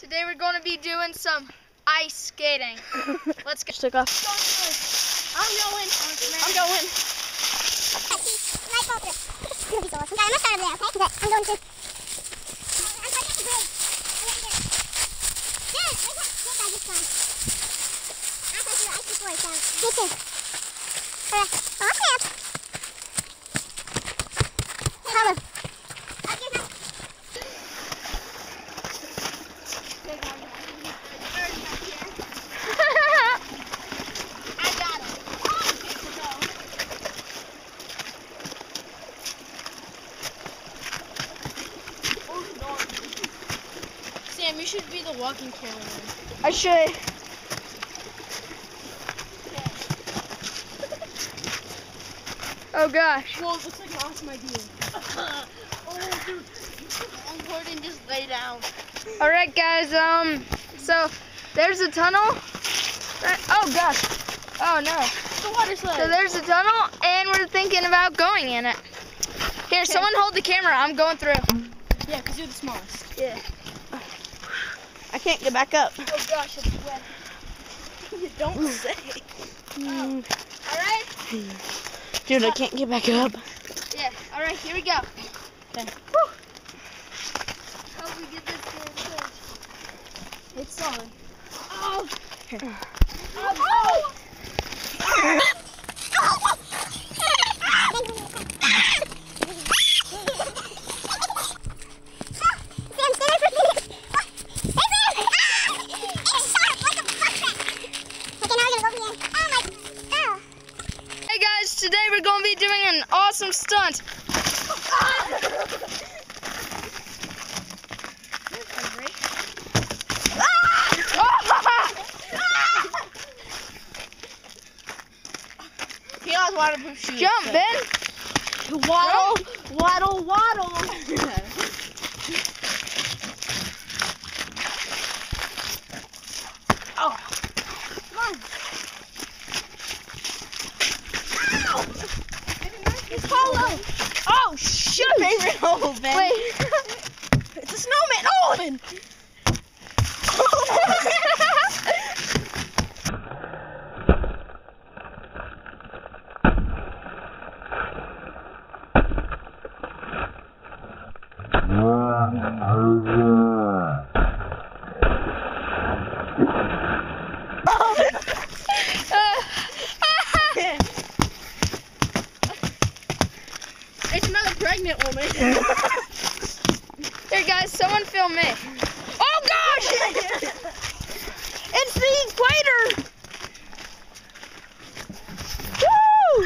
Today we're going to be doing some ice skating. Let's go. Took off. I'm going. I'm going. Nice ball through. It's gonna be so awesome. Yeah, I'm gonna start over there, okay? I'm going to. I'm trying to get the bridge. Dude, where's that skip I just found? I've had to do ice before, so me too. Off ramp. Follow. Up your house. Sam, you should be the walking cameraman. I should. Oh gosh. Well, it looks like an awesome idea. Oh, dude. Gordon, just lay down. All right, guys. So there's a tunnel. Right. Oh gosh. Oh no. The water slide. So there's a tunnel, and we're thinking about going in it. Here, someone hold the camera. I'm going through. Yeah, because you're the smallest. Yeah. I can't get back up. Oh gosh, it's wet. You don't say. Oh. All right. Dude, I can't get back up. Yeah. All right. Here we go. Okay. How we get this thing? It's solid. Oh. Oh. Hey guys, today we're going to be doing an awesome stunt. He has waterproof shoes. Jump, Ben. Waddle, waddle, waddle. Oh. Come on. Ow. It's hollow. Oh, shoot. Favorite hole, Ben. Wait. It's a snowman. Oh, Ben. It's another pregnant woman. Here, guys, someone film me. Oh, gosh! It's the equator! Woo!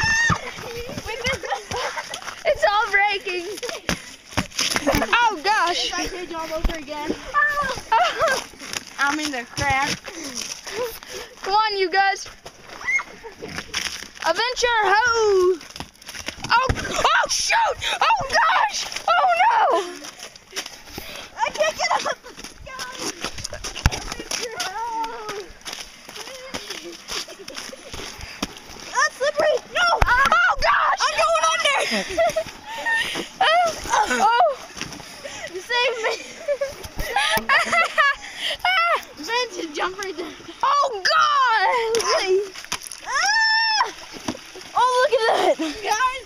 It's all breaking. Oh, gosh. I did all over again. I'm in the crack. Come on, you guys. Adventure ho! Oh, shoot! Oh, gosh! Oh, no! I can't get up! That's slippery! No! Oh, gosh! I'm going under! Oh! Save me! Ben, just jump right there. Oh, God! Oh, look at that! Guys.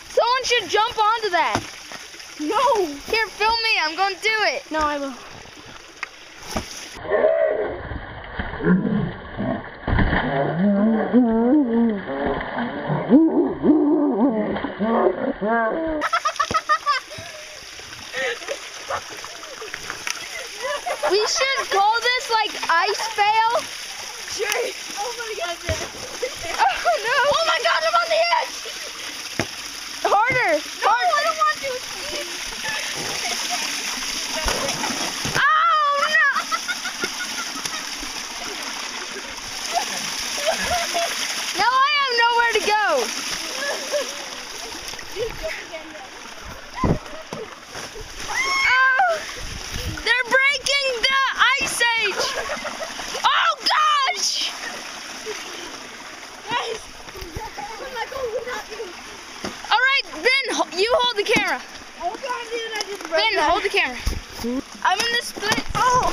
Someone should jump onto that. No. Here, film me. I'm going to do it. No, I will. We should call this like ice fail. Sure. Oh my God, Ben. Oh no! Oh my God, I'm on the edge. Harder! No, I don't want to. Oh no! Now I have nowhere to go. Oh! They're breaking the ice age. Oh gosh! Guys, I'm not going without you. All right, Ben, you hold the camera. Oh God, dude, I just broke Ben, that. hold the camera. I'm in the split. Oh!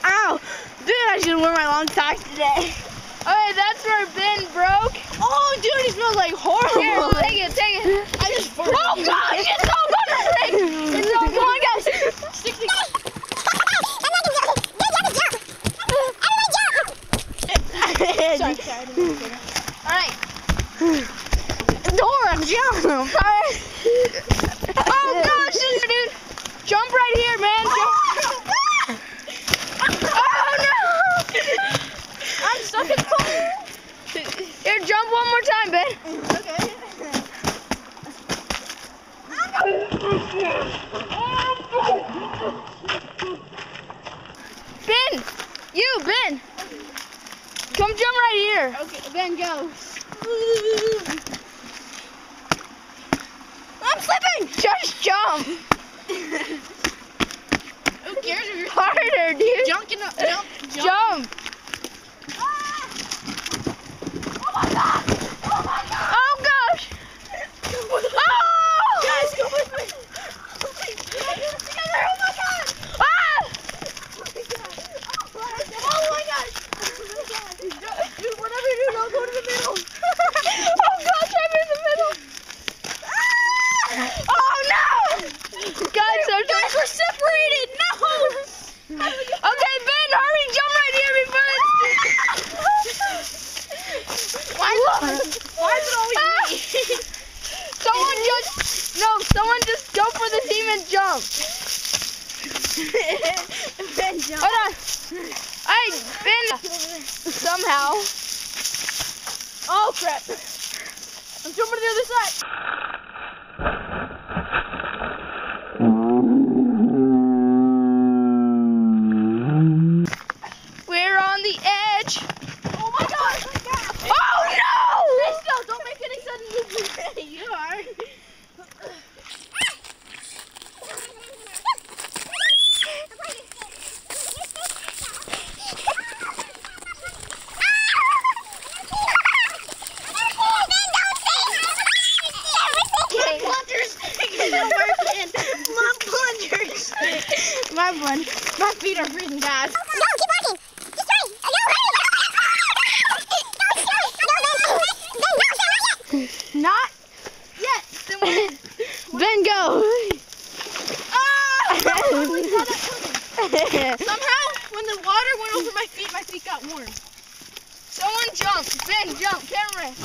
Ow! Dude, I should wear my long socks today. Okay, that's where Ben broke. Oh, dude, he smells like horrible. Here, take it. I just farted. Oh, God, it's all gonna break. It's all, come on, guys. Stick to Sorry, I didn't mean to. Alright. Dora, jump. Alright. Oh, gosh, dude. Jump right here, man. Oh, no. I'm stuck in the corner. Here, jump one more time, Ben. Okay. Ben. Ben. Come jump right here. Okay, Ben, go. I'm slipping. Just jump. Who cares if you're Harder, dude. jump. Jump. Oh, gosh. Oh! Guys, go with me. Together. Oh, my God. Ah! Oh my gosh. Dude, whatever you do, don't go to the middle. Oh, gosh, I'm in the middle. Oh, no. Guys, We're separated. No. Okay, Ben, hurry, jump right here before Why is it always me? Someone just go for the team and jump. Ben, jump. Hold on. Hey, Ben, somehow. Oh crap. I'm jumping to the other side. We're on the edge. Oh my gosh. Oh, no. Let's go. Don't make any sudden movements. You are. My feet are freezing, guys. No, keep walking. Just try. Not yet. Ben, go. Somehow, when the water went over my feet got warm. Someone jump. Ben, jump. Camera.